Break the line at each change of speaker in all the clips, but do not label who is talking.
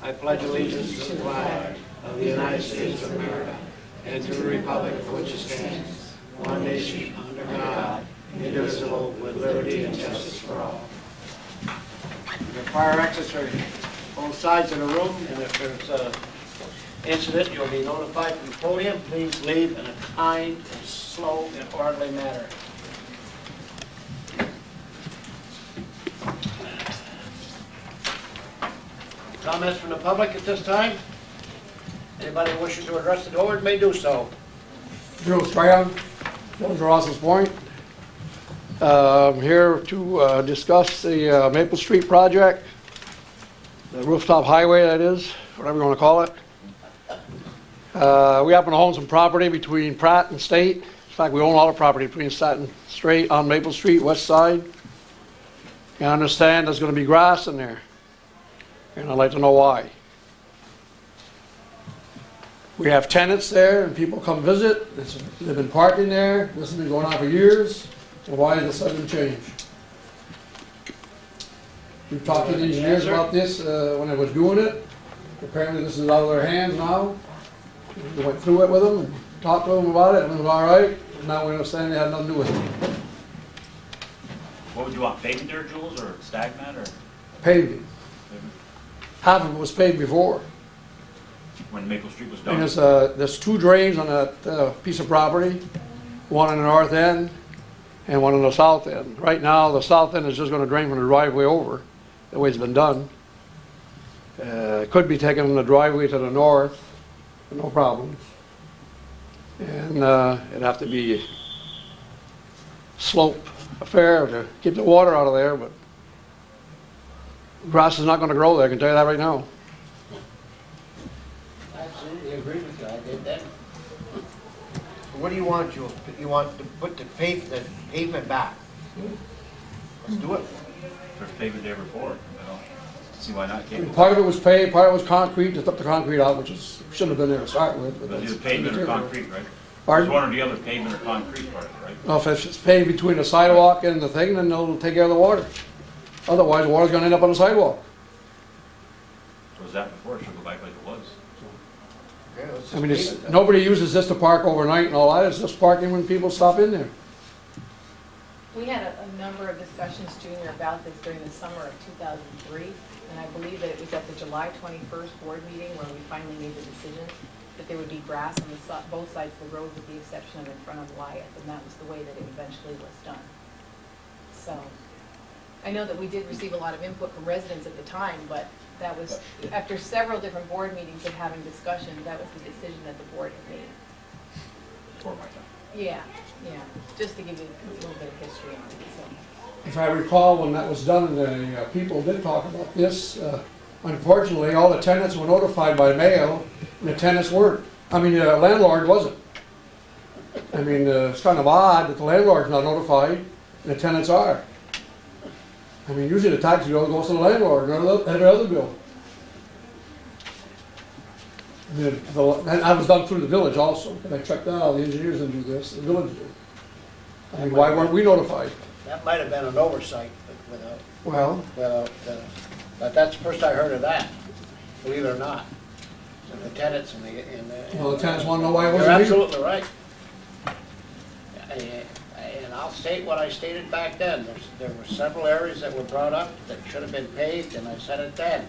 I pledge allegiance to the flag of the United States of America and to the republic for which it stands, one nation, under God, indivisible, with liberty and justice for all. The fire exits are both sides of the room, and if there's an incident, you'll be notified from the podium. Please leave in a kind and slow and orderly manner. Comments from the public at this time? Anybody wishing to address the board may do so.
Drew Strand, Village of Rouses Point. I'm here to discuss the Maple Street project, the rooftop highway, that is, whatever you want to call it. We happen to own some property between Pratt and State. In fact, we own all the property between Pratt and State on Maple Street, west side. And I understand there's going to be grass in there, and I'd like to know why. We have tenants there, and people come visit. They've been parking there. This has been going on for years. So why is the sudden change? We've talked to the engineers about this when I was doing it. Apparently this is out of their hands now. We went through it with them and talked to them about it, and it was all right. And now we understand they had nothing to do with it.
What would you want, paving there, Jules, or stag mat, or
Paving. Half of it was paved before.
when Maple Street was done?
And there's two drains on that piece of property, one on the north end and one on the south end. Right now, the south end is just gonna drain from the driveway over, the way it's been done. It could be taken from the driveway to the north, no problems. And it'd have to be slope affair to keep the water out of there, but grass is not gonna grow there, I can tell you that right now.
I absolutely agree with you, I did that. What do you want, Jules? You want to put the pavement back? Let's do it.
There's pavement there before, I don't see why not.
And part of it was paved, part of it was concrete, just took the concrete out, which shouldn't have been there to start with. But
But
that's
either pavement or
material.
concrete, right?
Pardon?
There's one or the other, pavement or concrete part of it, right?
Well, if it's paved between the sidewalk and the thing, then they'll take care of the water. Otherwise, the water's gonna end up on the sidewalk.
So was that before, it should go back like it was.
Okay, let's just
I mean,
leave
it's,
it then.
nobody uses this to park overnight and all that, it's just parking when people stop in there.
We had a number of discussions, Junior, about this during the summer of 2003, and I believe that it was at the July 21st board meeting where we finally made the decision that there would be grass on both sides of the road with the exception of in front of Wyeth, and that was the way that it eventually was done. So, I know that we did receive a lot of input from residents at the time, but that was, after several different board meetings and having discussion, that was the decision that the board had made.
Before my time.
Yeah, just to give you a little bit of history on it, so.
If I recall, when that was done, the people did talk about this. Unfortunately, all the tenants were notified by mail, and the tenants weren't. I mean, the landlord wasn't. I mean, it's kind of odd that the landlord's not notified, and the tenants are. I mean, usually the tax bill goes to the landlord, or every other bill. And that was done through the village also, and I checked that out, the engineers didn't do this, the village did. I mean, why weren't we notified?
That might have been an oversight, but
Well,
but that's the first I heard of that, believe it or not. And the tenants and the.
well, the tenants want to know why it
You're
wasn't legal.
absolutely right. And I'll state what I stated back then. There were several areas that were brought up that should have been paved, and I said it then.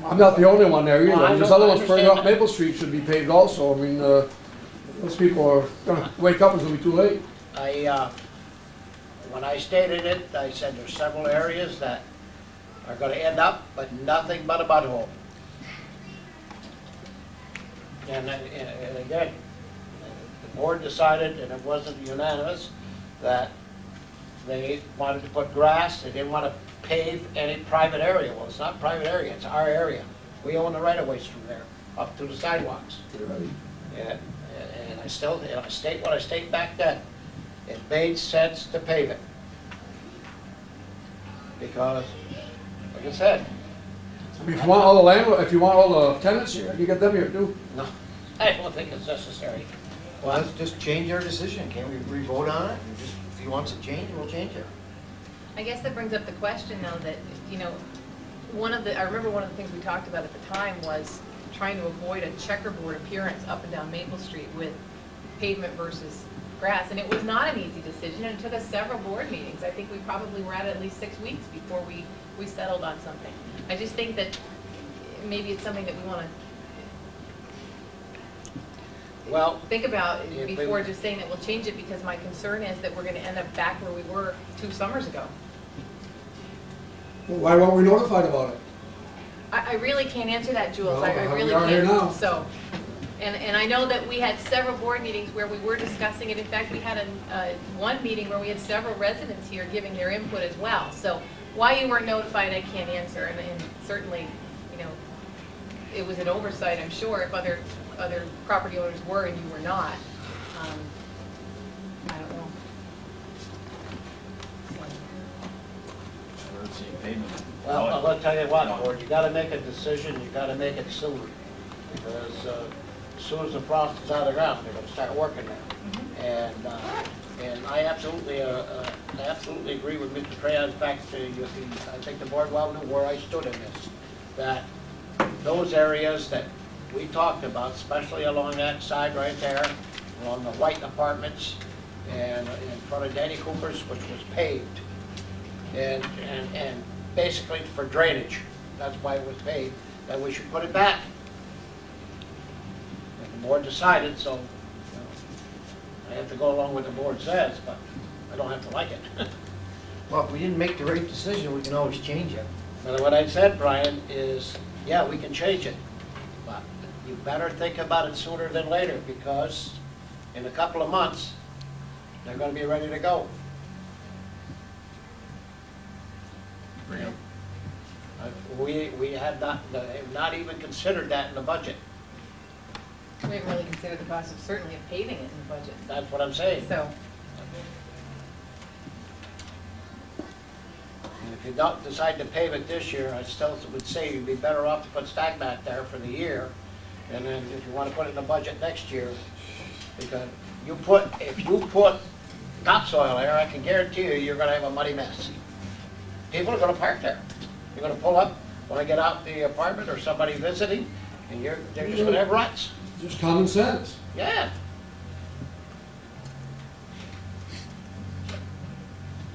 I'm not the only one there
Well, I
either. There's
know-
other
I
ones further
understand
up
that.
Maple Street should be paved also. I mean, those people are gonna wake up, it's gonna be too late.
When I stated it, I said there's several areas that are gonna end up, but nothing but a mud hole. And again, the board decided, and it wasn't unanimous, that they wanted to put grass, they didn't want to pave any private area. Well, it's not private area, it's our area. We own the right-of-ways from there, up to the sidewalks. And I state what I state back then. It made sense to pave it. Because, like I said,
I mean, if you want all the landlord, if you want all the tenants here, you get them here too.
no, I don't think it's necessary.
Well, let's just change our decision. Can't we re-vote on it? And just, if he wants it changed, we'll change it.
I guess that brings up the question though that, I remember one of the things we talked about at the time was trying to avoid a checkerboard appearance up and down Maple Street with pavement versus grass, and it was not an easy decision, and it took us several board meetings. I think we probably were at least 6 weeks before we settled on something. I just think that maybe it's something that we want to
Well,
think about
if we-
before just saying that we'll change it, because my concern is that we're gonna end up back where we were 2 summers ago.
Well, why weren't we notified about it?
I really can't answer that, Jules,
Well,
I really
we are here now.
can't, so. And I know that we had several board meetings where we were discussing it. In fact, we had one meeting where we had several residents here giving their input as well. So why you weren't notified, I can't answer, and certainly, you know, it was an oversight, I'm sure, if other property owners were and you were not. I don't know.
Let's see, pavement.
well, I'll tell you what, Gord, you gotta make a decision, you gotta make it soon. Because as soon as the frost is out of the ground, they're gonna start working there. And I absolutely agree with Mr. Trey. In fact, I think the board well knew where I stood in this. That those areas that we talked about, especially along that side right there, along the white apartments, and in front of Danny Cooper's, which was paved, and basically for drainage, that's why it was paved, that we should put it back. And the board decided, so, you know, I have to go along with the board says, but I don't have to like it.
Well, if we didn't make the right decision, we can always change it.
But what I said, Brian, is, yeah, we can change it, but you better think about it sooner than later, because in a couple of months, they're gonna be ready to go. We had not even considered that in the budget.
We haven't really considered the cost of certainly of paving it in the budget,
That's what I'm saying.
so.
And if you don't decide to pave it this year, I still would say you'd be better off to put stagmat there for the year. And then if you want to put it in the budget next year, because if you put topsoil there, I can guarantee you're gonna have a muddy mess. People are gonna park there. You're gonna pull up when I get out the apartment or somebody visiting, and they're just gonna have ruts.
Just common sense.
Yeah.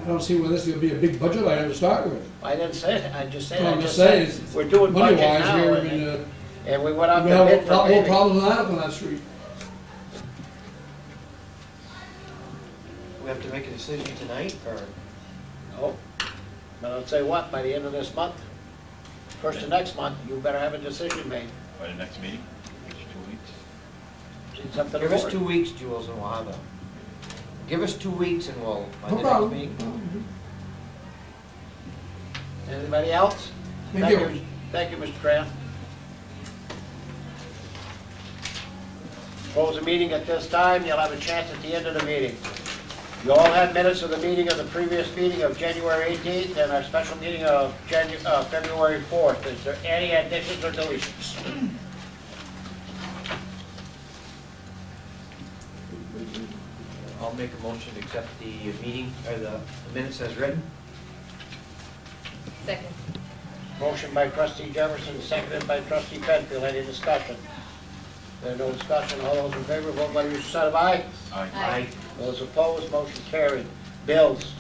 I don't see why this is gonna be a big budget item to start with.
I didn't say it, I just said,
Well,
I
I'm
just
just saying,
said,
it's
we're doing budget
money-wise
now,
here, I mean,
and we went out
we
to
have
bid
a
for
lot more
paving.
problems than that up on that street.
We have to make a decision tonight, or?
Oh, but I'll say what, by the end of this month, first of next month, you better have a decision made.
By the next meeting, next 2 weeks.
It's up to the
Give us
board.
2 weeks, Jules, and we'll have a, give us 2 weeks and we'll, by
No
the next
problem.
meeting.
Anybody else?
Thank you.
Thank you, Mr. Tran. Close the meeting at this time, you'll have a chance at the end of the meeting. You all had minutes of the meeting of the previous meeting of January 18th and our special meeting of February 4th. Is there any additions or deletions?
I'll make a motion to accept the meeting, or the minutes as written.
Second.
Motion by trustee Jefferson, seconded by trustee Penfield. Any discussion? There's no discussion. All those in favor, vote by your side of aye.
Aye.
Those opposed, motion carried. Bills.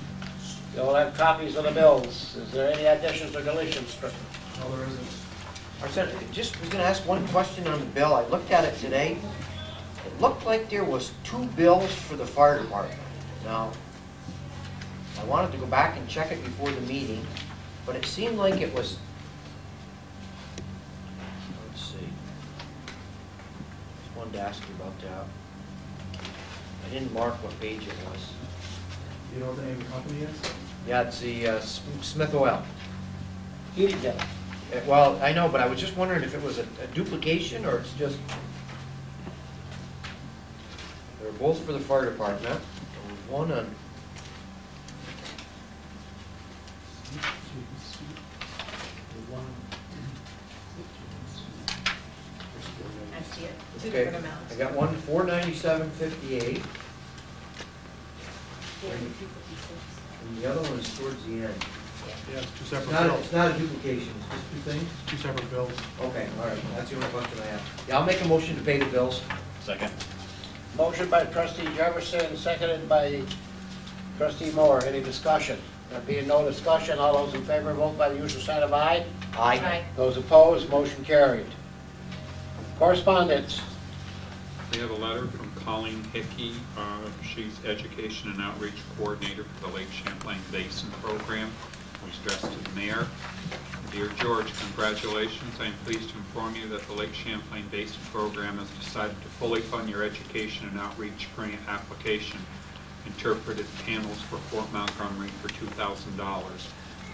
You all have copies of the bills. Is there any additions or deletions?
No, there isn't. I just was gonna ask one question on the bill. I looked at it today. It looked like there was 2 bills for the fire department. Now, I wanted to go back and check it before the meeting, but it seemed like it was, let's see. Just wanted to ask you about that. I didn't mark what page it was.
You know what the name of the company is?
Yeah, it's the Smith Oil.
Heating bill.
Well, I know, but I was just wondering if it was a duplication or it's just. They're both for the fire department. There was one on,
I see it, 2
okay,
different amounts.
I got one 497.58, and the other one is towards the end.
Yeah, it's two
It's
separate
not,
bills.
it's not a duplication, it's just two things?
Two separate bills.
Okay, all right, that's the only question I have. Yeah, I'll make a motion to pay the bills.
Second.
Motion by trustee Jefferson, seconded by trustee Moore. Any discussion? There being no discussion, all those in favor vote by the usual sign of aye.
Aye.
Those opposed, motion carried. Correspondence.
We have a letter from Colleen Hickey. She's Education and Outreach Coordinator for the Lake Champlain Basin Program. It was addressed to the mayor. Dear George, congratulations. I am pleased to inform you that the Lake Champlain Basin Program has decided to fully fund your education and outreach grant application, interpreted panels for Fort Montgomery for $2,000.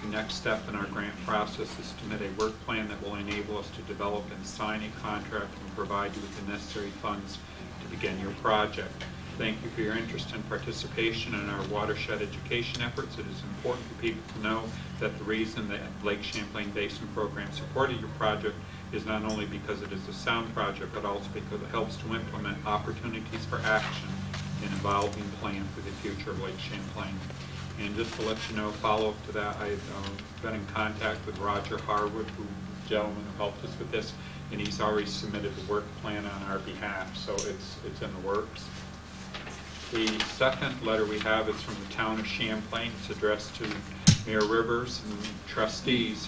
The next step in our grant process is to submit a work plan that will enable us to develop and sign a contract and provide you with the necessary funds to begin your project. Thank you for your interest and participation in our watershed education efforts. It is important for people to know that the reason that Lake Champlain Basin Program supported your project is not only because it is a sound project, but also because it helps to implement opportunities for action in an evolving plan for the future of Lake Champlain. And just to let you know, follow-up to that, I've been in contact with Roger Harwood, the gentleman who helped us with this, and he's already submitted the work plan on our behalf, so it's in the works. The second letter we have is from the town of Champlain. It's addressed to Mayor Rivers and trustees.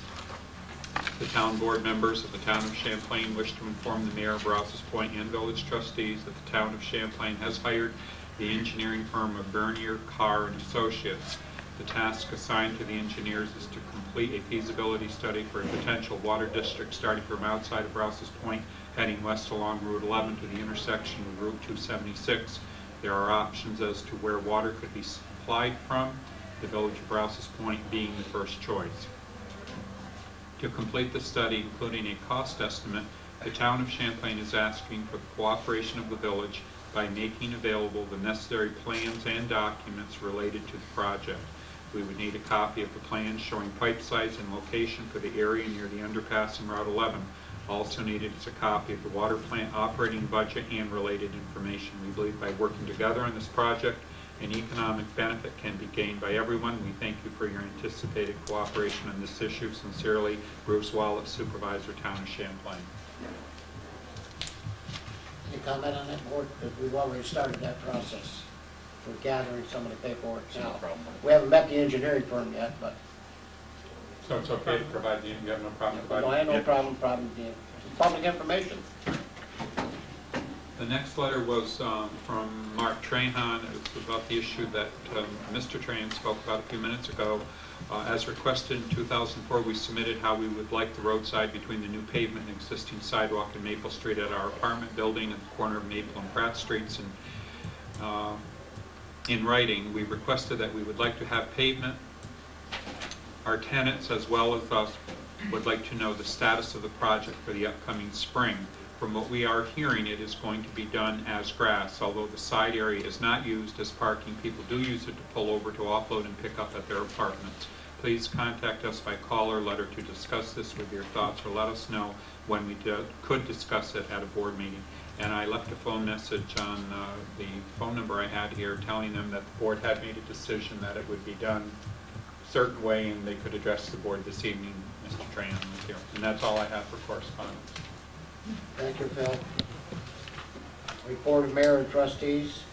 The town board members of the town of Champlain wish to inform the mayor of Rouses Point and village trustees that the town of Champlain has hired the engineering firm of Bernier, Carr and Associates. The task assigned to the engineers is to complete a feasibility study for a potential water district starting from outside of Rouses Point, heading west along Route 11 to the intersection with Route 276. There are options as to where water could be supplied from, the village of Rouses Point being the first choice. To complete the study, including a cost estimate, the town of Champlain is asking for the cooperation of the village by making available the necessary plans and documents related to the project. We would need a copy of the plans showing pipe size and location for the area near the underpass in Route 11. Also needed is a copy of the water plant operating budget and related information. We believe by working together on this project, an economic benefit can be gained by everyone. We thank you for your anticipated cooperation on this issue. Sincerely, Bruce Wallace, Supervisor, Town of Champlain.
Any comment on that, board? Because we've already started that process. We're gathering some of the paperwork now. We haven't met the engineering firm yet, but
So it's okay to provide you have no problem providing?
I have no problem, public information.
The next letter was from Mark Trahan. It's about the issue that Mr. Trahan spoke about a few minutes ago. As requested in 2004, we submitted how we would like the roadside between the new pavement and existing sidewalk in Maple Street at our apartment building at the corner of Maple and Pratt Streets. And in writing, we requested that we would like to have pavement. Our tenants, as well as us, would like to know the status of the project for the upcoming spring. From what we are hearing, it is going to be done as grass. Although the side area is not used as parking, people do use it to pull over to offload and pick up at their apartments. Please contact us by call or letter to discuss this with your thoughts, or let us know when we could discuss it at a board meeting. And I left a phone message on the phone number I had here telling them that the board had made a decision that it would be done a certain way and they could address the board this evening. Mr. Tran was here. And that's all I have for correspondence.
Thank you, Phil. Report of mayor and trustees.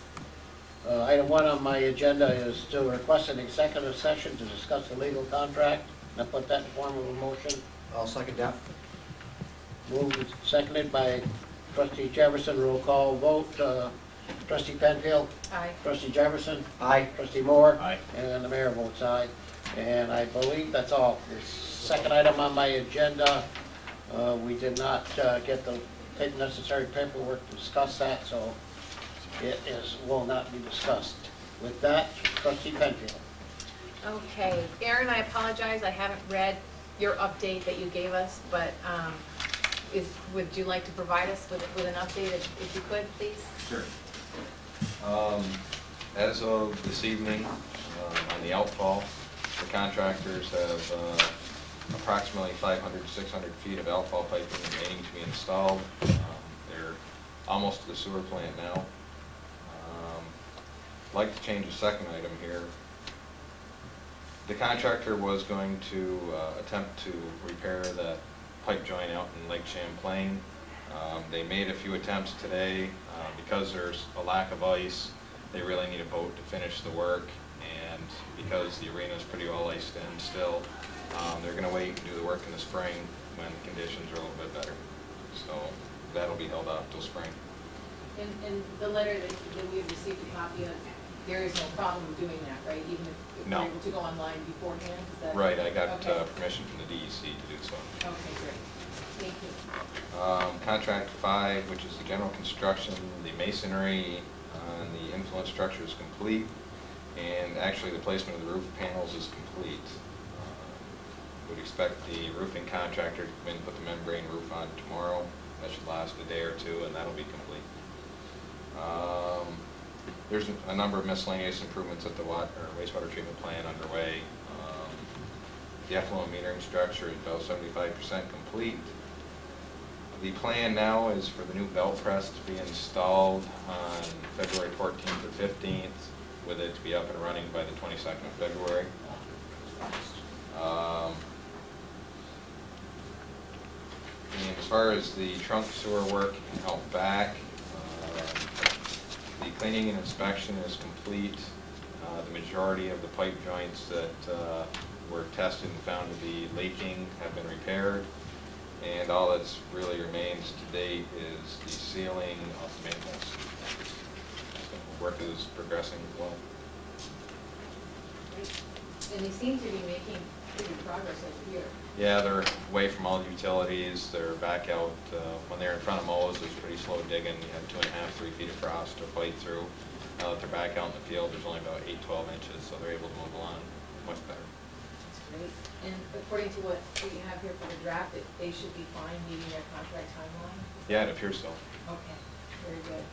Item 1 on my agenda is to request an executive session to discuss the legal contract. I put that in form of a motion.
I'll second that.
Moved and seconded by trustee Jefferson. Roll call vote. Trustee Penfield.
Aye.
Trustee Jefferson.
Aye.
Trustee Moore.
Aye.
And the mayor votes aye. And I believe that's all. The second item on my agenda, we did not get the necessary paperwork to discuss that, so it will not be discussed. With that, trustee Penfield.
Okay, Aaron, I apologize, I haven't read your update that you gave us, but would you like to provide us with an update if you could, please?
Sure. As of this evening, on the outfall, the contractors have approximately 500 to 600 feet of outfall piping remaining to be installed. They're almost to the sewer plant now. I'd like to change the second item here. The contractor was going to attempt to repair the pipe joint out in Lake Champlain. They made a few attempts today. Because there's a lack of ice, they really need a boat to finish the work, and because the arena is pretty well iced in still, they're going to wait and do the work in the spring when conditions are a little bit better. So that'll be held off till spring.
And the letter that we have received a copy of, there is no problem doing that, right? Even if
No.
we're able to go online beforehand, is that?
Right, I got
Okay.
permission from the DEC to do so.
Okay, great. Thank you.
Contract 5, which is the general construction, the masonry on the influence structure is complete, and actually the placement of the roof panels is complete. Would expect the roofing contractor to come in and put the membrane roof on tomorrow. That should last a day or two, and that'll be complete. There's a number of miscellaneous improvements at the wastewater treatment plant underway. The effluent metering structure is about 75% complete. The plan now is for the new belt press to be installed on February 14th or 15th, with it to be up and running by the 22nd of February. And as far as the trunk sewer work out back, the cleaning and inspection is complete. The majority of the pipe joints that were tested and found to be leaking have been repaired. And all that's really remains to date is the sealing of the manholes. So work is progressing well.
Great. And they seem to be making pretty progress over here.
Yeah, they're away from all the utilities. They're back out, when they're in front of Mo's, it's pretty slow digging. You have 2.5, 3 feet of frost to fight through. Now that they're back out in the field, there's only about 8, 12 inches, so they're able to move along much better.
That's great. And according to what you have here for the draft, they should be fine meeting their contract timeline?
Yeah, it appears so.
Okay, very good.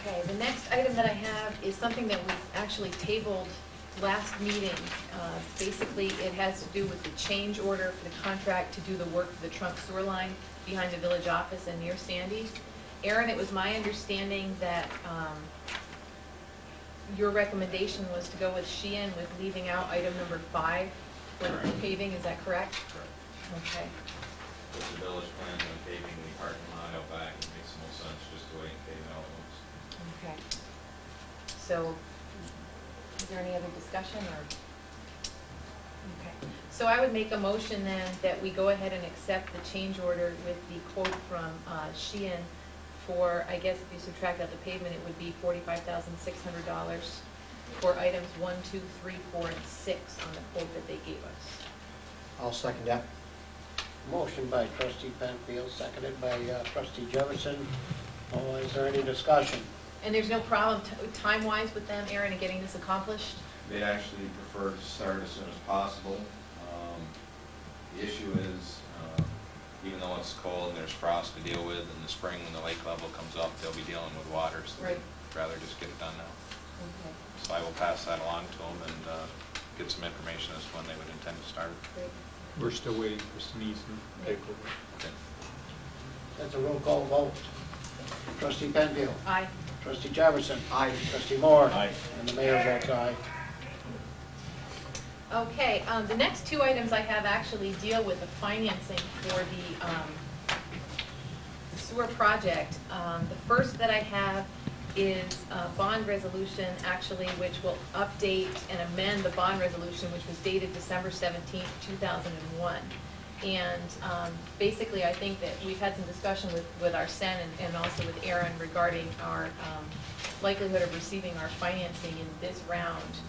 Okay, the next item that I have is something that was actually tabled last meeting. Basically, it has to do with the change order for the contract to do the work for the trunk sewer line behind the village office and near Sandy's. Aaron, it was my understanding that your recommendation was to go with Sheehan with leaving out item number 5 for the paving, is that correct?
Correct.
Okay.
With the village plan on paving the parking lot out back, it makes no sense just to wait and pave it all at once.
Okay. So, is there any other discussion, or? Okay. So I would make a motion then that we go ahead and accept the change order with the quote from Sheehan for, I guess if you subtract out the pavement, it would be $45,600 for items 1, 2, 3, 4, and 6 on the quote that they gave us.
I'll second that.
Motion by trustee Penfield, seconded by trustee Jefferson. Oh, is there any discussion?
And there's no problem time-wise with them, Aaron, in getting this accomplished?
They actually prefer to start as soon as possible. The issue is, even though it's cold and there's frost to deal with, in the spring when the lake level comes up, they'll be dealing with water, so
Right.
they'd rather just get it done now.
Okay,
So I will pass that along to them and get some information as to when they would intend to start.
great.
We're still waiting for sneezing paperwork.
Okay.
That's a roll call vote. Trustee Penfield.
Aye.
Trustee Jefferson.
Aye.
Trustee Moore.
Aye.
And the mayor votes aye.
Okay, the next 2 items I have actually deal with the financing for the sewer project. The first that I have is a bond resolution, actually, which will update and amend the bond resolution, which was dated December 17th, 2001. And basically, I think that we've had some discussion with our Sen and also with Aaron regarding our likelihood of receiving our financing in this round.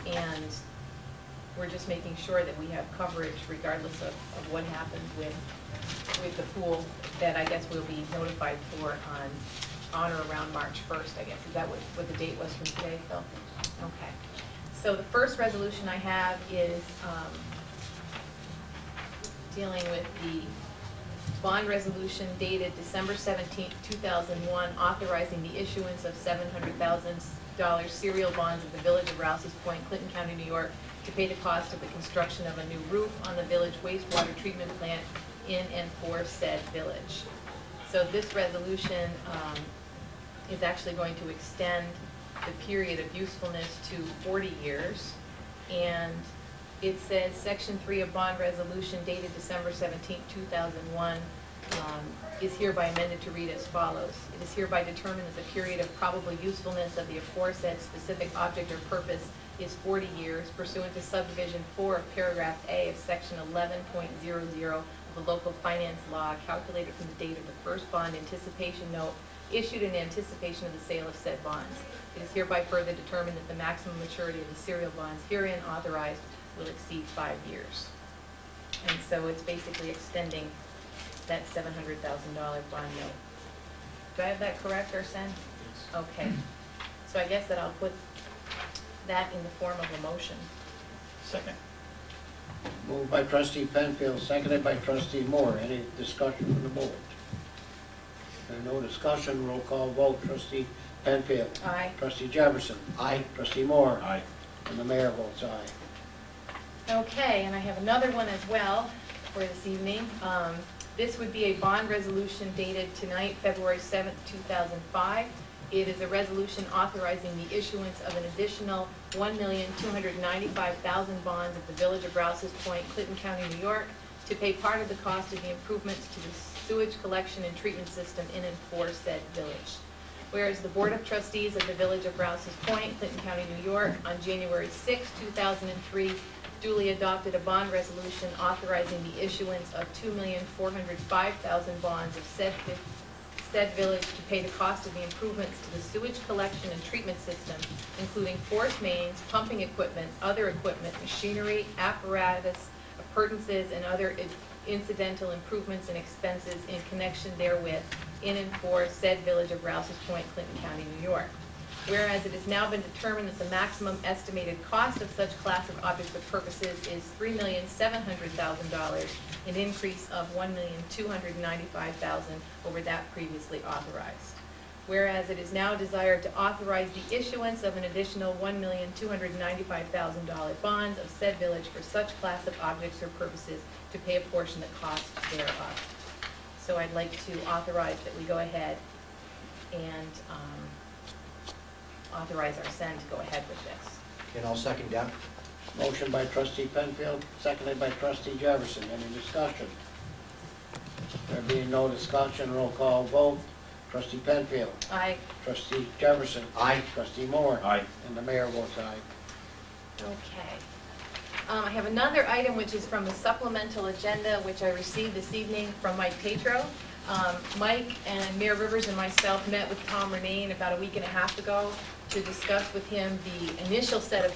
And we're just making sure that we have coverage regardless of what happens with the pool that I guess we'll be notified for on or around March 1st, I guess. Is that what the date was from today, Phil? Okay. So the first resolution I have is dealing with the bond resolution dated December 17th, 2001, authorizing the issuance of $700,000 serial bonds of the Village of Rouses Point, Clinton County, New York, to pay the cost of the construction of a new roof on the village wastewater treatment plant in and for said village. So this resolution is actually going to extend the period of usefulness to 40 years. And it says, Section 3 of bond resolution dated December 17, 2001, is hereby amended to read as follows. It is hereby determined that the period of probable usefulness of the aforesaid specific object or purpose is 40 years pursuant to subdivision 4 of paragraph A of section 11.00 of the local finance law, calculated from the date of the first bond anticipation note issued in anticipation of the sale of said bonds. It is hereby further determined that the maximum maturity of the serial bonds herein authorized will exceed 5 years. And so it's basically extending that $700,000 bond note. Do I have that correct, Arsen? Okay. So I guess that I'll put that in the form of a motion.
Second.
Moved by trustee Penfield, seconded by trustee Moore. Any discussion from the board? There's no discussion, roll call vote. Trustee Penfield.
Aye.
Trustee Jefferson.
Aye.
Trustee Moore.
Aye.
And the mayor votes aye.
Okay, and I have another one as well for this evening. This would be a bond resolution dated tonight, February 7th, 2005. It is a resolution authorizing the issuance of an additional 1,295,000 bonds of the Village of Rouses Point, Clinton County, New York, to pay part of the cost of the improvements to the sewage collection and treatment system in and for said village. Whereas the Board of Trustees of the Village of Rouses Point, Clinton County, New York, on January 6, 2003, duly adopted a bond resolution authorizing the issuance of 2,405,000 bonds of said village to pay the cost of the improvements to the sewage collection and treatment system, including force mains, pumping equipment, other equipment, machinery, apparatus, appurtenances, and other incidental improvements and expenses in connection therewith in and for said Village of Rouses Point, Clinton County, New York. Whereas it has now been determined that the maximum estimated cost of such class of objects or purposes is $3,700,000, an increase of $1,295,000 over that previously authorized. Whereas it is now desired to authorize the issuance of an additional $1,295,000 bonds of said village for such class of objects or purposes to pay a portion of the cost thereof. So I'd like to authorize that we go ahead and authorize our Sen to go ahead with this.
And I'll second that.
Motion by trustee Penfield, seconded by trustee Jefferson. Any discussion? There being no discussion, roll call vote. Trustee Penfield.
Aye.
Trustee Jefferson.
Aye.
Trustee Moore.
Aye.
And the mayor votes aye.
Okay. I have another item which is from the supplemental agenda, which I received this evening from Mike Petro. Mike and Mayor Rivers and myself met with Tom Renane about a week and a half ago to discuss with him the initial set of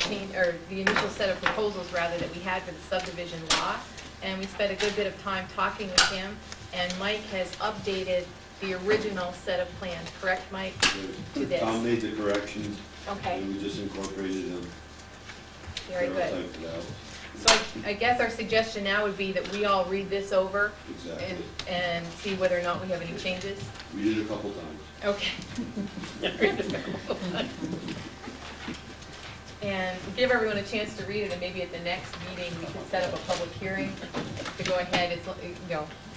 proposals rather that we had for the subdivision law. And we spent a good bit of time talking with him, and Mike has updated the original set of plans, correct, Mike? To this.
Tom made the corrections.
Okay.
And we just incorporated them.
Very good.
Typed it out.
So I guess our suggestion now would be that we all read this over
Exactly.
and see whether or not we have any changes.
We did it a couple times.
Okay. And give everyone a chance to read it, and maybe at the next meeting, we can set up a public hearing to go ahead,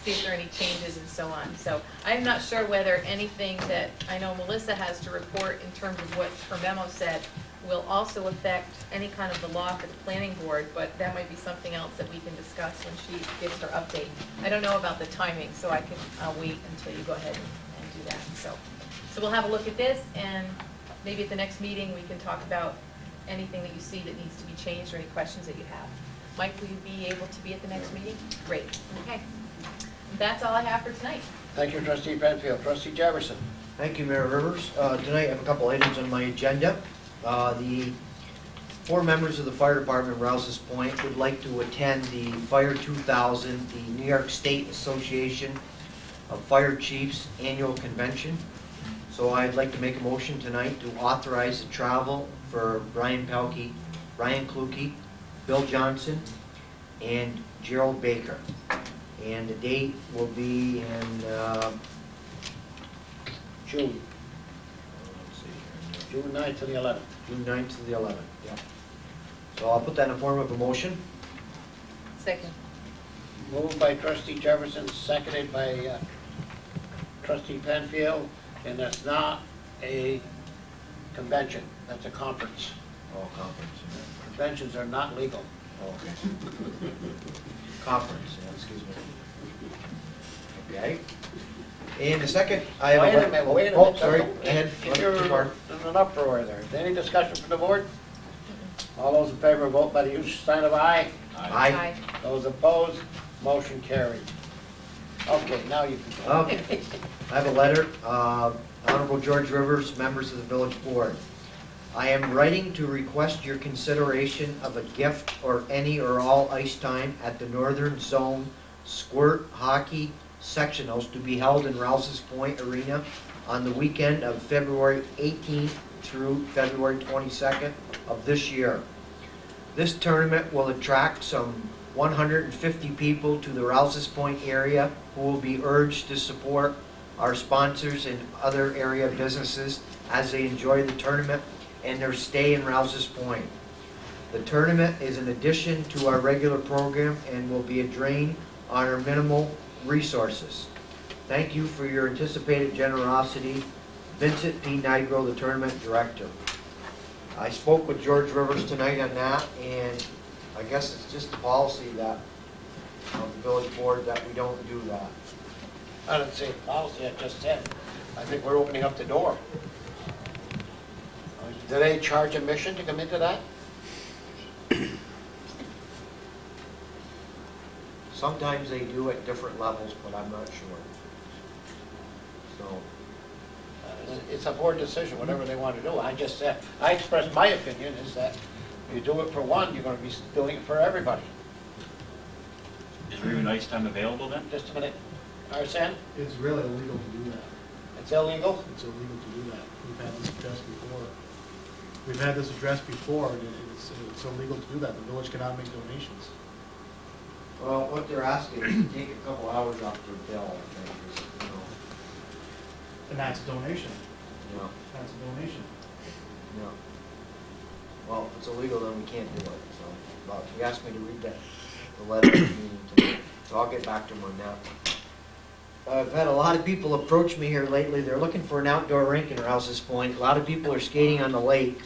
see if there are any changes and so on. So I'm not sure whether anything that I know Melissa has to report in terms of what her memo said will also affect any kind of the law for the planning board, but that might be something else that we can discuss when she gives her update. I don't know about the timing, so I'll wait until you go ahead and do that. So we'll have a look at this, and maybe at the next meeting, we can talk about anything that you see that needs to be changed or any questions that you have. Mike, will you be able to be at the next meeting? Great, okay. That's all I have for tonight.
Thank you, trustee Penfield. Trustee Jefferson.
Thank you, Mayor Rivers. Tonight I have a couple items on my agenda. The 4 members of the fire department of Rouses Point would like to attend the Fire 2000, the New York State Association of Fire Chiefs Annual Convention. So I'd like to make a motion tonight to authorize the travel for Brian Pelkey, Ryan Kluge, Bill Johnson, and Gerald Baker. And the date will be in
June. June 9th to the 11th.
June 9th to the 11th, yeah. So I'll put that in the form of a motion.
Second.
Moved by trustee Jefferson, seconded by trustee Penfield, and that's not a convention, that's a conference.
Oh, conference.
Conventions are not legal.
Okay. Conference, yeah, excuse me. Okay. And the second, I have.
Wait a minute, wait a
Oh,
minute.
sorry, go ahead.
You're in an uproar there. Is there any discussion from the board? All those in favor, vote by the usual sign of aye.
Aye.
Those opposed, motion carried. Okay, now you can go.
Okay. I have a letter, Honorable George Rivers, members of the village board. I am writing to request your consideration of a gift or any or all ice time at the Northern Zone Squirt Hockey Sectionals to be held in Rouses Point Arena on the weekend of February 18th through February 22nd of this year. This tournament will attract some 150 people to the Rouses Point area who will be urged to support our sponsors and other area businesses as they enjoy the tournament and their stay in Rouses Point. The tournament is an addition to our regular program and will be a drain on our minimal resources. Thank you for your anticipated generosity. Vincent P. Nigro, the tournament director. I spoke with George Rivers tonight on that, and I guess it's just a policy that, of the village board, that we don't do that.
I didn't say policy, I just said, I think we're opening up the door. Do they charge admission to come into that?
Sometimes they do at different levels, but I'm not sure. So,
It's a board decision, whatever they want to do. I just said, I expressed my opinion is that you do it for one, you're gonna be doing it for everybody.
Is there even ice time available then?
Just a minute. Arsen,
It's really illegal to do that.
it's illegal?
It's illegal to do that. We've had this addressed before. We've had this addressed before, and it's illegal to do that. The village cannot make donations.
well, what they're asking is to take a couple hours off their bill, I think, is,
And that's a donation.
you know.
That's a donation.
No. Well, if it's illegal, then we can't do it, so, but he asked me to read that, the letter at the meeting tonight, so I'll get back to him on that. I've had a lot of people approach me here lately, they're looking for an outdoor rink in Rouses Point, a lot of people are skating on the lake,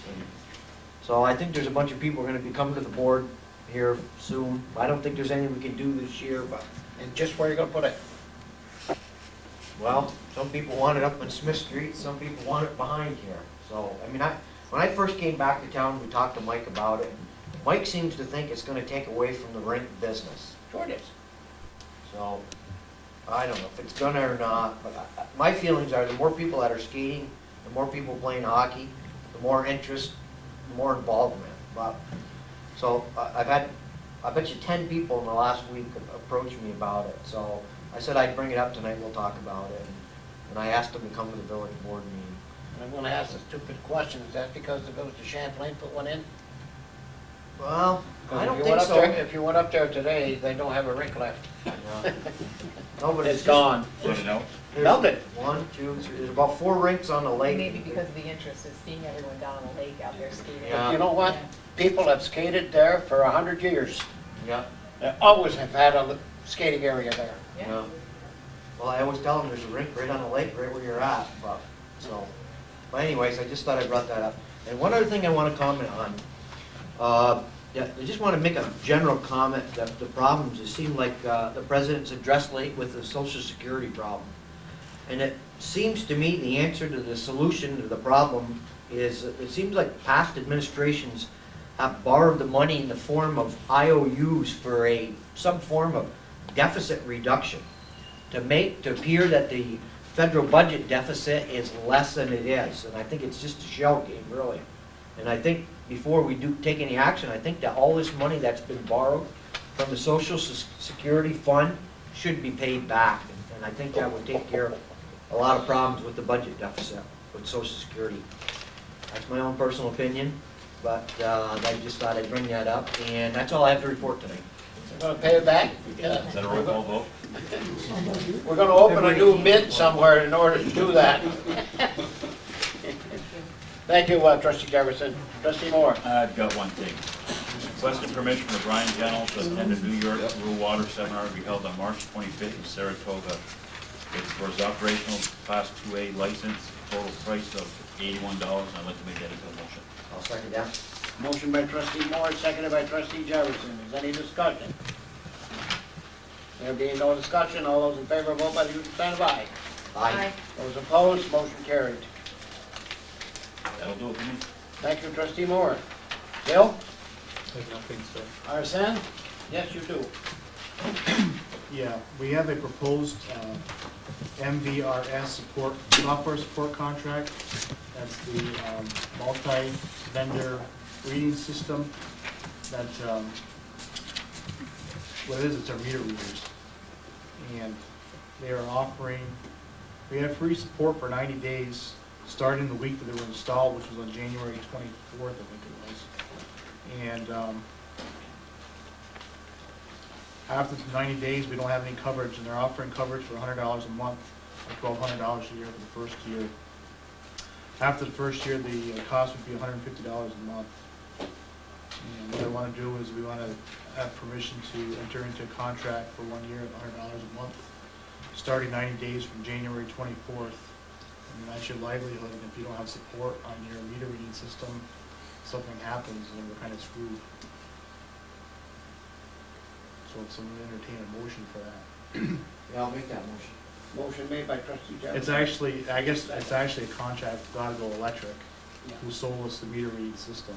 so I think there's a bunch of people are gonna be coming to the board here soon. I don't think there's anything we can do this year, but,
And just where you gonna put it?
well, some people want it up on Smith Street, some people want it behind here, so, I mean, when I first came back to town, we talked to Mike about it. Mike seems to think it's gonna take away from the rink business.
Sure it is.
So, I don't know if it's gonna or not, but my feelings are the more people that are skating, the more people playing hockey, the more interest, the more involvement. But, so, I bet you 10 people in the last week approached me about it. So, I said I'd bring it up tonight, we'll talk about it. And I asked them to come to the village board meeting.
I'm gonna ask a stupid question. Is that because the village of Champlain put one in?
Well, I
If
don't
you
think
went up
so.
there- If you went up there today, they don't have a rink left.
Yeah. No, but
It's
just-
gone.
Let it know.
there's
Melted.
1, 2, 3, there's about 4 rinks on the lake.
Maybe because of the interest of seeing everyone down on the lake out there skating.
Yeah.
You know what? People have skated there for 100 years.
Yeah.
They always have had a skating area there.
Yeah. Well, I always tell them there's a rink right on the lake, right where you're at, but, so. But anyways, I just thought I'd brought that up. And one other thing I want to comment on. Yeah, I just want to make a general comment that the problems, it seemed like the president's addressed late with the Social Security problem. And it seems to me the answer to the solution to the problem is, it seems like past administrations have borrowed the money in the form of IOUs for some form of deficit reduction to appear that the federal budget deficit is less than it is. And I think it's just a shell game, really. And I think before we do take any action, I think that all this money that's been borrowed from the Social Security Fund should be paid back. And I think that would take care of a lot of problems with the budget deficit with Social Security. That's my own personal opinion, but I just thought I'd bring that up. And that's all I have to report tonight.
We're gonna pay it back? Yeah.
Is that a roll call vote?
We're gonna open a new bid somewhere in order to do that. Thank you, trustee Jefferson. Trustee Moore.
I've got one thing. Requested permission for Brian Gennell to attend a New York Rural Water Seminar to be held on March 25th in Saratoga. It's for his operational Class 2A license, total price of $81, and I'd like to make that into a motion.
I'll second that.
Motion by trustee Moore, seconded by trustee Jefferson. Is any discussion? There being no discussion, all those in favor vote by the usual sign of aye.
Aye.
Those opposed, motion carried.
That'll do it for me.
Thank you, trustee Moore. Bill?
I have nothing, sir.
Arson? Yes, you do.
Yeah, we have a proposed MVRS support, software support contract. That's the multi-vendor reading system that, what it is, it's our meter readers. And they are offering, we have free support for 90 days, starting the week that they were installed, which was on January 24th, I think it was. And after the 90 days, we don't have any coverage, and they're offering coverage for $100 a month, or $1,200 a year for the first year. After the first year, the cost would be $150 a month. And what I want to do is we want to have permission to enter into a contract for 1 year at $100 a month, starting 90 days from January 24th. I mean, that's your livelihood, and if you don't have support on your meter reading system, something happens, and we're kind of screwed. So if someone entertain a motion for that.
Yeah, I'll make that motion.
Motion made by trustee Jefferson.
It's actually, I guess, it's actually a contract with Go Electric,
Yeah.
who sold us the meter reading system.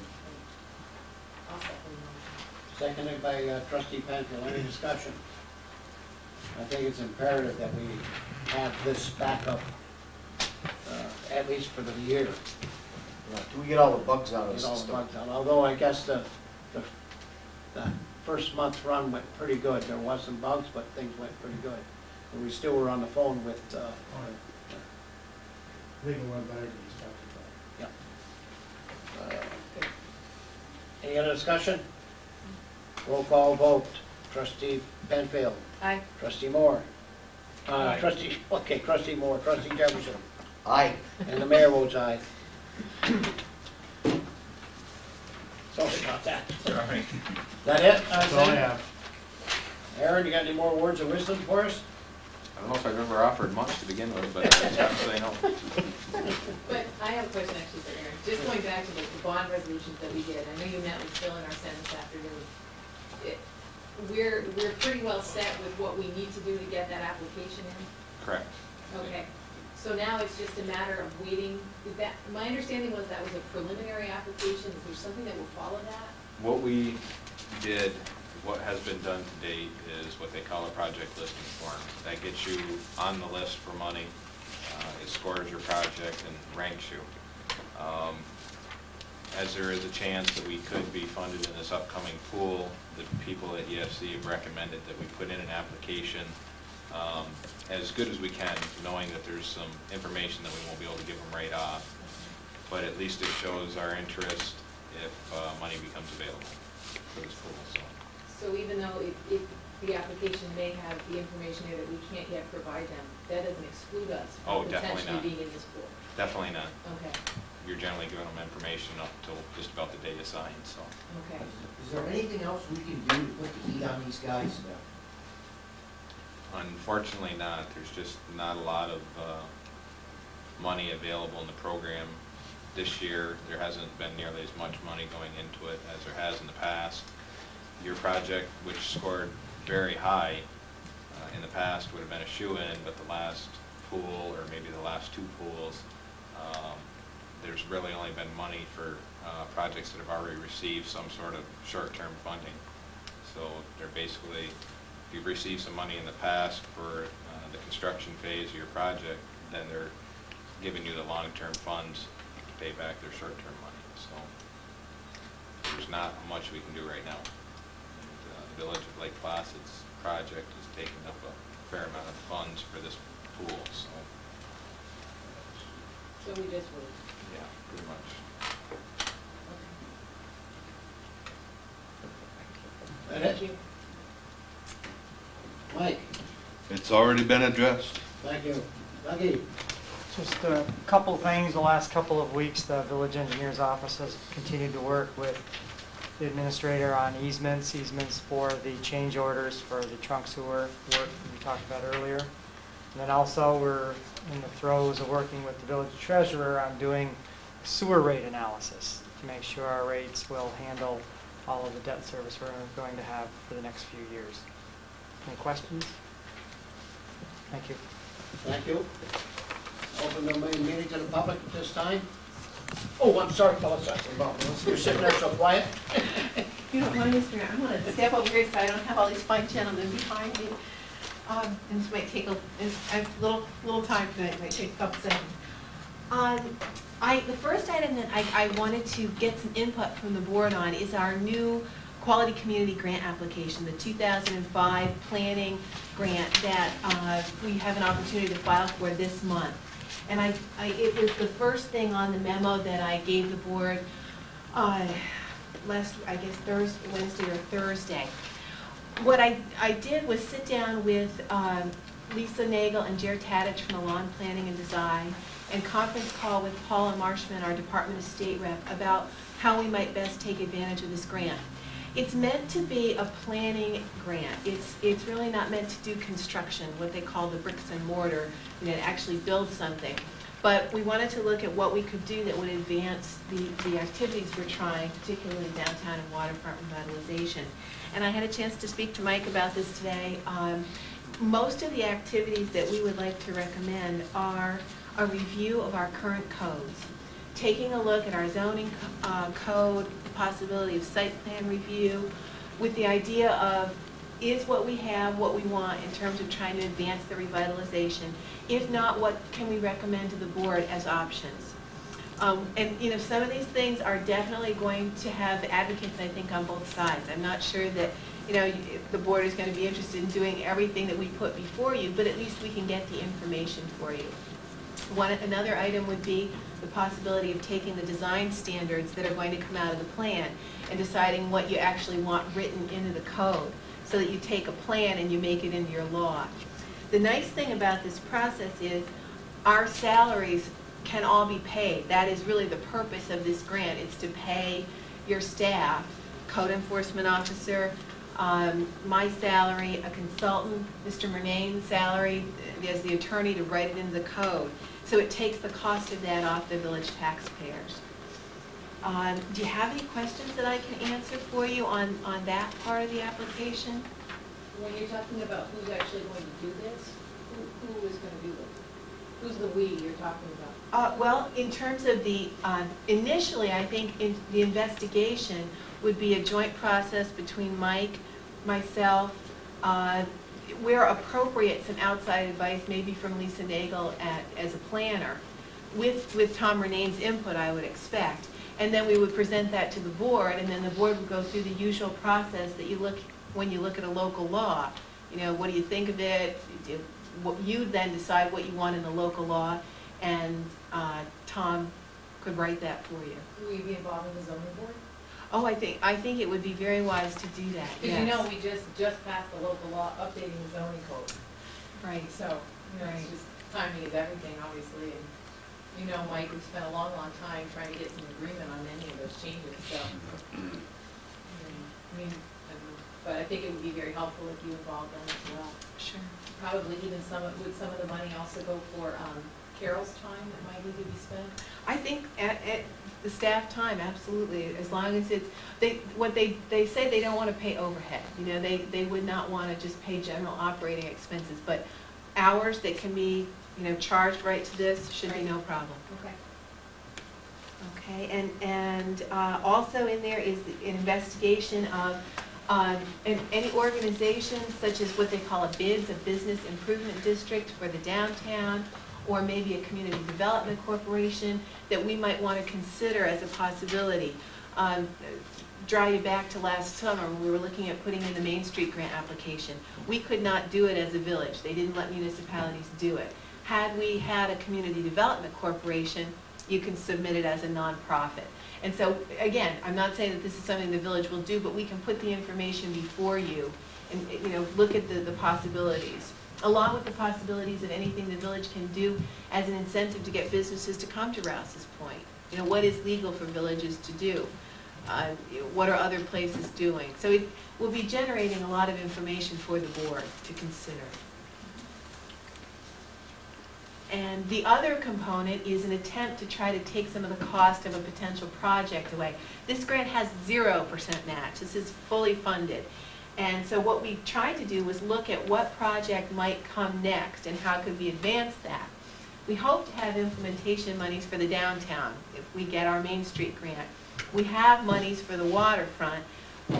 I'll second the motion.
Seconded by trustee Penfield. Any discussion? I think it's imperative that we have this backup, at least for the year.
Yeah, do we get all the bugs out of the
Get all the
system?
bugs out. Although I guess the first month's run went pretty good. There was some bugs, but things went pretty good. And we still were on the phone with,
All right. I think it went better than expected.
any other discussion? Roll call vote. Trustee Penfield.
Aye.
Trustee Moore.
Aye.
Trustee Moore. Trustee Jefferson.
Aye.
And the mayor votes aye. Sorry about that.
Sorry.
Is that it?
That's all I have.
Aaron, you got any more words of wisdom for us?
I don't know if I've ever offered much to begin with, but I just have to say no.
But I have a question actually for Aaron. Just going back to the bond resolutions that we did, I know you met with Phil in our Senate this afternoon. We're pretty well set with what we need to do to get that application in?
Correct.
Okay, so now it's just a matter of waiting. My understanding was that was a preliminary application. Is there something that will follow that?
What we did, what has been done to date is what they call a project listing form. That gets you on the list for money. It scores your project and ranks you. As there is a chance that we could be funded in this upcoming pool, the people at EFC have recommended that we put in an application as good as we can, knowing that there's some information that we won't be able to give them right off. But at least it shows our interest if money becomes available for this pool.
So even though if the application may have the information here that we can't yet provide them, that doesn't exclude us
Oh,
from
definitely
potentially
not.
being in this pool?
Definitely not.
Okay,
You're generally giving them information up till just about the day you sign, so.
okay.
Is there anything else we can do to put the heat on these guys?
Unfortunately not. There's just not a lot of money available in the program this year. There hasn't been nearly as much money going into it as there has in the past. Your project, which scored very high in the past, would have been a shoo-in, but the last pool, or maybe the last two pools, there's really only been money for projects that have already received some sort of short-term funding. So they're basically, if you've received some money in the past for the construction phase of your project, then they're giving you the long-term funds to pay back their short-term money. So there's not much we can do right now. And, the Village of Lake Placid's project is taking up a fair amount of funds for this pool, so
So we just wait.
yeah, pretty much.
Okay.
That
Thank
it?
you.
Mike,
It's already been addressed.
thank you. Dougie?
Just a couple things. The last couple of weeks, the village engineer's office has continued to work with the administrator on easements for the change orders for the trunk sewer work we talked about earlier. And then also, we're in the throes of working with the village treasurer on doing sewer rate analysis to make sure our rates will handle all of the debt service we're going to have for the next few years. Any questions? Thank you.
Thank you. Open the main meeting to the public at this time. Oh, I'm sorry, Melissa. You're sitting there so quiet.
If you don't mind, Mr. Mayor, I'm going to step over here so I don't have all these fine gentlemen behind me. And this might take a little time tonight, it might take a couple seconds. The first item that I wanted to get some input from the board on is our new Quality Community Grant application, the 2005 planning grant that we have an opportunity to file for this month. And it was the first thing on the memo that I gave the board last, I guess, Wednesday or Thursday. What I did was sit down with Lisa Nagel and Jared Tadich from the Lawn Planning and Design, and conference call with Paula Marshman, our Department of State rep, about how we might best take advantage of this grant. It's meant to be a planning grant. It's really not meant to do construction, what they call the bricks and mortar, actually build something. But we wanted to look at what we could do that would advance the activities we're trying, particularly downtown and waterfront revitalization. And I had a chance to speak to Mike about this today. Most of the activities that we would like to recommend are a review of our current codes, taking a look at our zoning code, the possibility of site plan review, with the idea of, is what we have what we want in terms of trying to advance the revitalization? If not, what can we recommend to the board as options? And some of these things are definitely going to have advocates, I think, on both sides. I'm not sure that the board is going to be interested in doing everything that we put before you, but at least we can get the information for you. Another item would be the possibility of taking the design standards that are going to come out of the plan and deciding what you actually want written into the code, so that you take a plan and you make it into your law. The nice thing about this process is our salaries can all be paid. That is really the purpose of this grant. It's to pay your staff, code enforcement officer, my salary, a consultant, Mr. Murnane's salary as the attorney to write it into the code. So it takes the cost of that off the village taxpayers. Do you have any questions that I can answer for you on that part of the application? When you're talking about who's actually going to do this, who is going to do this? Who's the we you're talking about?
Well, in terms of the, initially, I think the investigation would be a joint process between Mike, myself, where appropriate, some outside advice, maybe from Lisa Nagel as a planner, with Tom Renane's input, I would expect. And then we would present that to the board, and then the board would go through the usual process that you look, when you look at a local law. What do you think of it? You then decide what you want in the local law, and Tom could write that for you.
Will you be involved in the zoning board?
Oh, I think it would be very wise to do that,
Because
yes.
we just passed the local law updating the zoning code.
Right.
So, it's just timing is everything, obviously. And Mike, we've spent a long, long time trying to get some agreement on many of those changes, so. But I think it would be very helpful if you involved them as well.
Sure.
Probably even would some of the money also go for Carol's time that might need to be spent?
I think at the staff time, absolutely, as long as it's, what they say they don't want to pay overhead. They would not want to just pay general operating expenses, but hours that can be, charged right to this should be no problem.
Okay.
Okay, and also in there is an investigation of any organizations such as what they call a BIDS, a Business Improvement District for the downtown, or maybe a community development corporation that we might want to consider as a possibility. Draw you back to last summer when we were looking at putting in the Main Street grant application. We could not do it as a village. They didn't let municipalities do it. Had we had a community development corporation, you can submit it as a nonprofit. And so, again, I'm not saying that this is something the village will do, but we can put the information before you and, look at the possibilities, along with the possibilities of anything the village can do as an incentive to get businesses to come to Rouses Point. What is legal for villages to do? What are other places doing? So it will be generating a lot of information for the board to consider. And the other component is an attempt to try to take some of the cost of a potential project away. This grant has 0% match. This is fully funded. And so what we tried to do was look at what project might come next and how could we advance that. We hope to have implementation monies for the downtown if we get our Main Street grant. We have monies for the waterfront.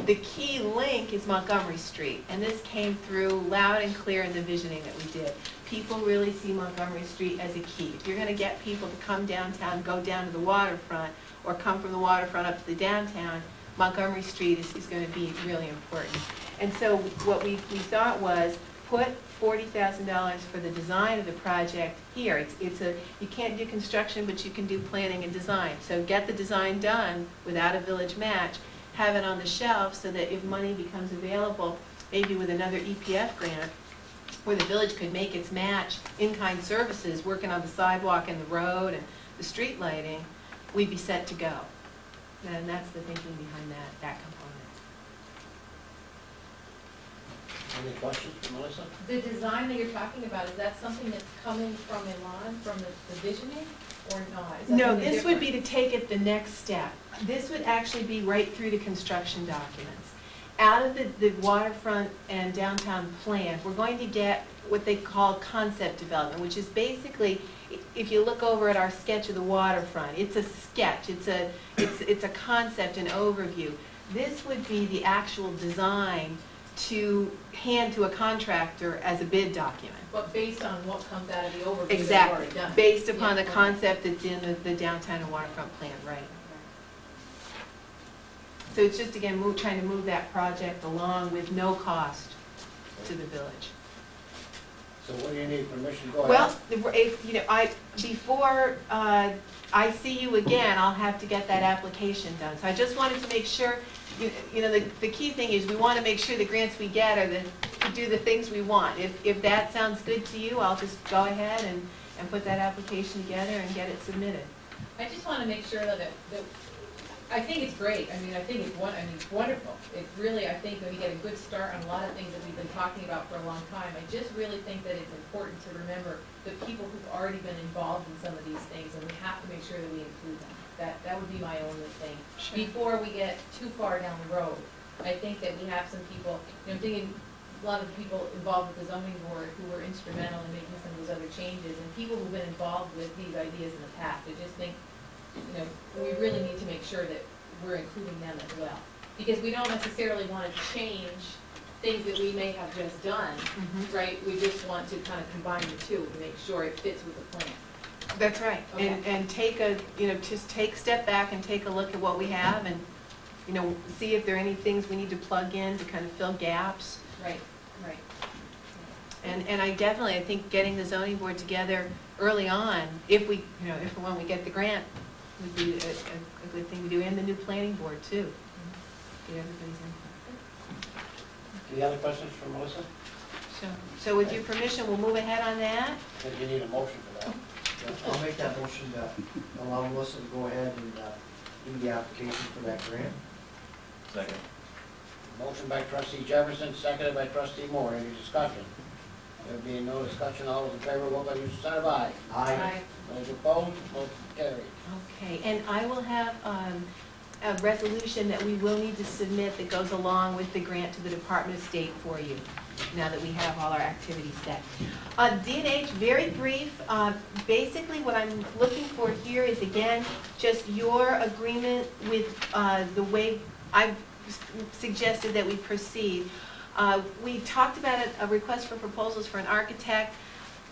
The key link is Montgomery Street, and this came through loud and clear in the visioning that we did. People really see Montgomery Street as a key. If you're going to get people to come downtown, go down to the waterfront, or come from the waterfront up to the downtown, Montgomery Street is going to be really important. And so what we thought was put $40,000 for the design of the project here. You can't do construction, but you can do planning and design. So get the design done without a village match, have it on the shelf so that if money becomes available, maybe with another EPF grant, where the village could make its match in-kind services, working on the sidewalk and the road and the street lighting, we'd be set to go. And that's the thinking behind that component.
Any questions for Melissa?
The design that you're talking about, is that something that's coming from Elan, from the visioning, or not? Is that
No,
something
this would be
different?
to take it the next step. This would actually be right through the construction documents. Out of the waterfront and downtown plan, we're going to get what they call concept development, which is basically, if you look over at our sketch of the waterfront, it's a sketch, it's a concept, an overview. This would be the actual design to hand to a contractor as a bid document.
But based on what comes out of the overview that you've
Exactly,
already done?
based upon
Yeah,
the
okay.
concept that's in the downtown and waterfront plan, right? So it's just, again, trying to move that project along with no cost to the village.
So what do you need permission? Go ahead.
Well, if, before I see you again, I'll have to get that application done. So I just wanted to make sure, the key thing is we want to make sure the grants we get are to do the things we want. If that sounds good to you, I'll just go ahead and put that application together and get it submitted.
I just want to make sure that I think it's great. I think it's wonderful. It's really, I think that we get a good start on a lot of things that we've been talking about for a long time. I just really think that it's important to remember the people who've already been involved in some of these things, and we have to make sure that we include them. That would be my only thing.
Sure.
Before we get too far down the road, I think that we have some people, I'm thinking a lot of the people involved with the zoning board who were instrumental in making some of those other changes, and people who've been involved with these ideas in the past. I just think we really need to make sure that we're including them as well. Because we don't necessarily want to change things that we may have just done, right? We just want to kind of combine the two to make sure it fits with the plan.
That's right.
Okay.
And take just take a step back and take a look at what we have and, see if there are any things we need to plug in to kind of fill gaps.
Right, right.
And I think getting the zoning board together early on, if and when we get the grant, would be a good thing to do, and the new planning board too. Get everybody's input.
Any other questions for Melissa?
So with your permission, we'll move ahead on that.
Then you need a motion for that.
I'll make that motion to allow Melissa to go ahead and do the application for that grant.
Second.
Motion by trustee Jefferson, seconded by trustee Moore. Any discussion? There being no discussion, all those in favor, vote by the usual sign of aye.
Aye.
Those opposed, motion carried.
Okay, and I will have a resolution that we will need to submit that goes along with the grant to the Department of State for you, now that we have all our activities set. D&H, very brief. Basically, what I'm looking for here is, again, just your agreement with the way I've suggested that we proceed. We talked about a request for proposals for an architect.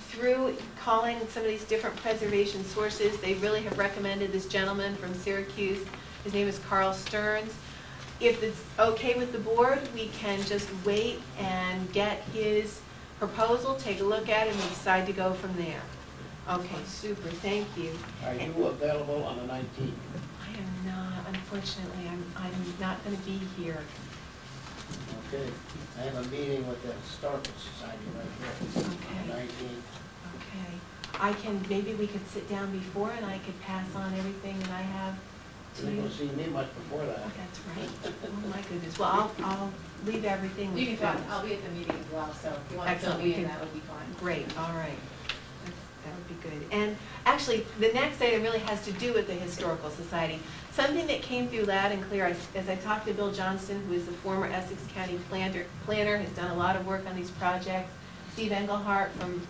Through calling some of these different preservation sources, they really have recommended this gentleman from Syracuse. His name is Carl Stearns. If it's okay with the board, we can just wait and get his proposal, take a look at it, and decide to go from there. Okay, super, thank you.
Are you available on the 19th?
I am not, unfortunately, I'm not going to be here.
Okay. I have a meeting with the Historical Society right here.
Okay.
On the 19th.
Okay. Maybe we could sit down before and I could pass on everything that I have to
You're
you.
not going to see me much before that.
Oh, that's right. Oh, my goodness. Well, I'll leave everything with
You can talk, I'll be at the meeting as well, so if you want to fill
Excellent,
me
we
in,
can-
that would be fine.
Great, all right. That would be good. And actually, the next item really has to do with the Historical Society. Something that came through loud and clear, as I talked to Bill Johnston, who is the former Essex County planner, has done a lot of work on these projects. Steve Engelhardt from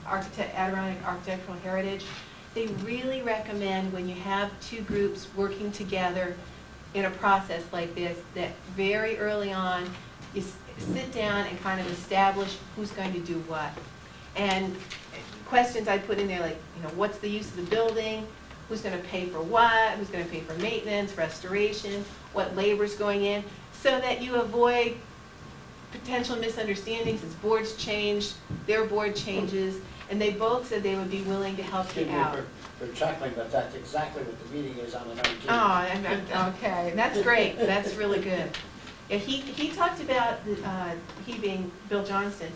Adirondack Architectural Heritage. They really recommend when you have two groups working together in a process like this, that very early on, you sit down and kind of establish who's going to do what. And questions I put in there like, what's the use of the building? Who's going to pay for what? Who's going to pay for maintenance, restoration? What labor's going in? So that you avoid potential misunderstandings as boards change, their board changes, and they both said they would be willing to help you out.
For chuckling, but that's exactly what the meeting is on the 19th.
Oh, okay, that's great, that's really good. Yeah, he talked about, he being Bill Johnston,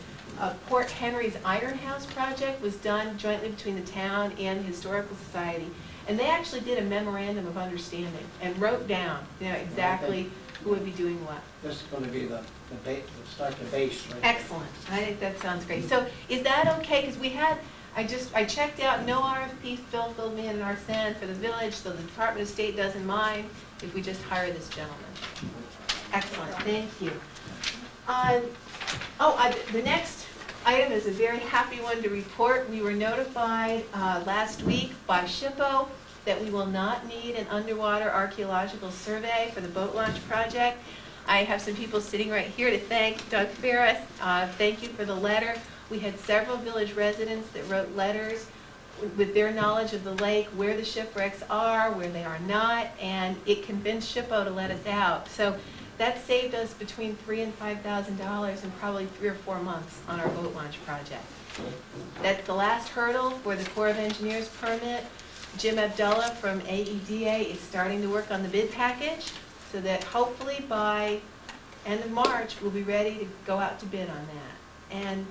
Port Henry's Iron House project was done jointly between the town and the Historical Society, and they actually did a memorandum of understanding and wrote down, exactly who would be doing what.
This is going to be the start the base, right?
Excellent, I think that sounds great. So is that okay, because we had, I checked out, no RFP, Phil filled me in an RSN for the village, so the Department of State doesn't mind if we just hire this gentleman. Excellent, thank you. The next item is a very happy one to report. We were notified last week by SHPO that we will not need an underwater archaeological survey for the boat launch project. I have some people sitting right here to thank Doug Ferris. Thank you for the letter. We had several village residents that wrote letters with their knowledge of the lake, where the shipwrecks are, where they are not, and it convinced SHPO to let us out. So that saved us between $3,000 and $5,000 in probably 3 or 4 months on our boat launch project. That's the last hurdle for the Corps of Engineers permit. Jim Abdullah from AEDA is starting to work on the bid package so that hopefully by end of March we'll be ready to go out to bid on that. And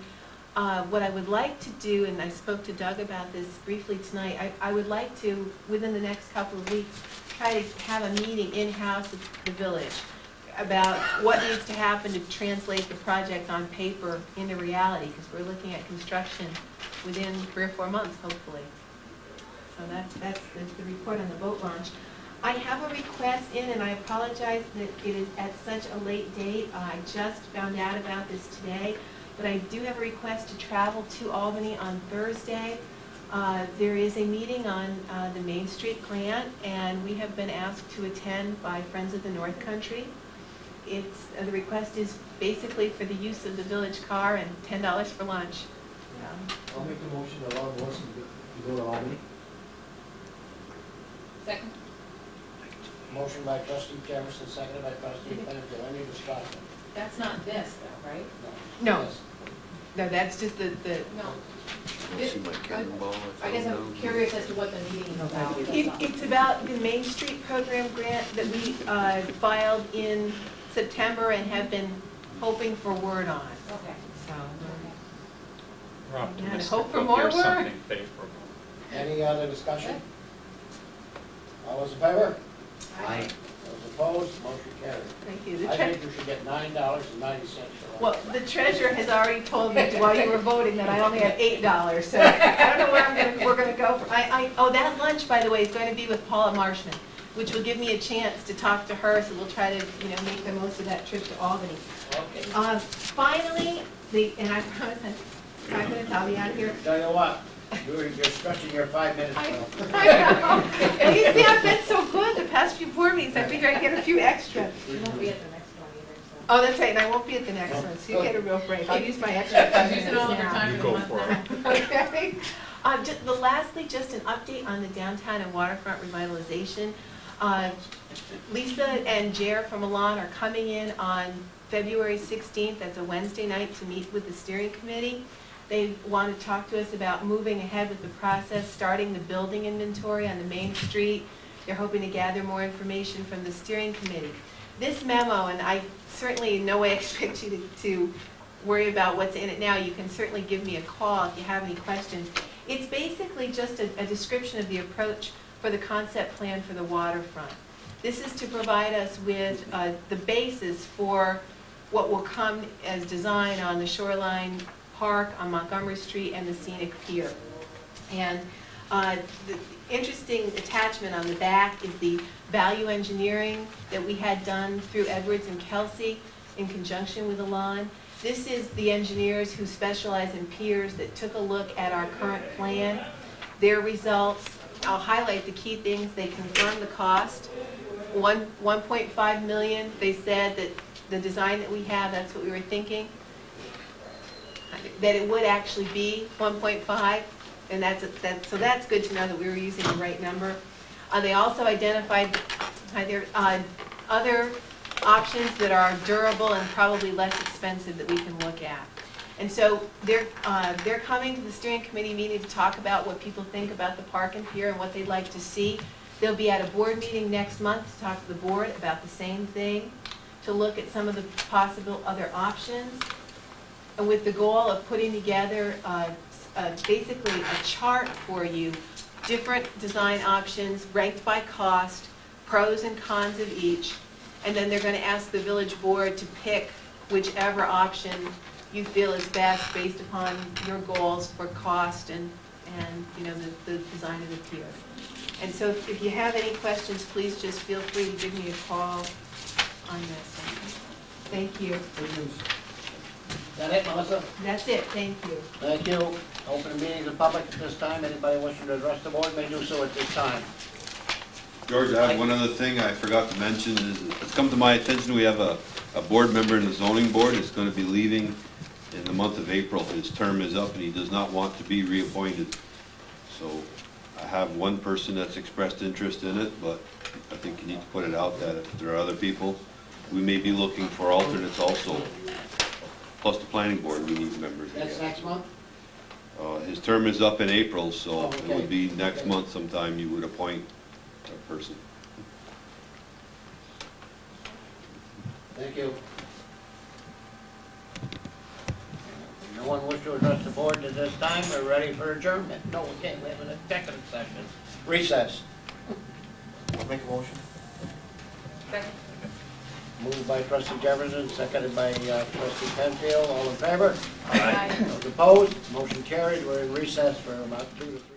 what I would like to do, and I spoke to Doug about this briefly tonight, I would like to, within the next couple of weeks, try to have a meeting in-house at the village about what needs to happen to translate the project on paper into reality, because we're looking at construction within 3 or 4 months, hopefully. So that's the report on the boat launch. I have a request in, and I apologize that it is at such a late date. I just found out about this today, but I do have a request to travel to Albany on Thursday. There is a meeting on the Main Street grant, and we have been asked to attend by Friends of the North Country. The request is basically for the use of the village car and $10 for lunch.
I'll make the motion to allow Wilson to go to Albany.
Second?
Motion by trustee Jefferson, seconded by trustee Penfield. Any discussion?
That's not this though, right?
No.
Yes.
No, that's just the
No.
See my cannonball?
I guess I'm curious as to what the meeting is about.
It's about the Main Street program grant that we filed in September and have been hoping for word on.
Okay.
So,
We're optimistic
hope for
we'll
more
hear
word.
something favorable.
Any other discussion? All those in favor?
Aye.
Those opposed? Motion carried.
Thank you.
I think you should get $9.90 for that.
Well, the treasurer has already told me while you were voting that I only have $8, so I don't know where we're gonna go. Oh, that lunch, by the way, is going to be with Paula Marshman, which will give me a chance to talk to her, so we'll try to, make the most of that trip to Albany.
Okay.
Finally, and I promise I'm 5 minutes, I'll be out of here.
Tell you what, you're stretching your 5 minutes.
I
now.
know. Well, you see, I've been so good the past few board meetings, I figure I'd get a few extra.
You won't be at the next one either, so.
Oh, that's right, and I won't be at the next one, so you get a real break. I'll use my extra 5
She's
minutes
using all of her
now.
time
You
for
go
the month
for
now.
it.
Okay. Lastly, just an update on the downtown and waterfront revitalization. Lisa and Jer from Milan are coming in on February 16th, that's a Wednesday night, to meet with the steering committee. They want to talk to us about moving ahead with the process, starting the building inventory on the main street. They're hoping to gather more information from the steering committee. This memo, and I certainly in no way expect you to worry about what's in it now. You can certainly give me a call if you have any questions. It's basically just a description of the approach for the concept plan for the waterfront. This is to provide us with the basis for what will come as design on the Shoreline Park, on Montgomery Street, and the Scenic Pier. And the interesting attachment on the back is the value engineering that we had done through Edwards and Kelsey in conjunction with Alon. This is the engineers who specialize in piers that took a look at our current plan. Their results, I'll highlight the key things. They confirmed the cost. 1.5 million, they said that the design that we have, that's what we were thinking, that it would actually be 1.5, and so that's good to know that we were using the right number. They also identified other options that are durable and probably less expensive that we can look at. And so they're coming to the steering committee meeting to talk about what people think about the park and pier and what they'd like to see. They'll be at a board meeting next month to talk to the board about the same thing, to look at some of the possible other options, and with the goal of putting together basically a chart for you, different design options ranked by cost, pros and cons of each, and then they're going to ask the village board to pick whichever option you feel is best based upon your goals for cost and you know, the design of the pier. And so if you have any questions, please just feel free to give me a call on this. Thank you.
Is that it, Melissa?
That's it, thank you.
Thank you. Open the meeting to the public at this time. Anybody wishing to address the board may do so at this time.
George, I have one other thing I forgot to mention, is it's come to my attention, we have a board member in the zoning board that's gonna be leaving in the month of April. His term is up and he does not want to be reappointed. So I have one person that's expressed interest in it, but I think you need to put it out that if there are other people, we may be looking for alternates also. Plus the planning board, we need members again.
That's next month?
His term is up in April, so
Oh,
it
okay.
would be next month sometime you would appoint a person.
Thank you. No one wish to address the board at this time? We're ready for adjournment. No, we can't. We have an executive session. Recess.
I'll make a motion.
Second.
Moved by trustee Jefferson, seconded by trustee Penfield. All in favor?
Aye.
Those opposed? Motion carried. We're in recess for about 2 to 3.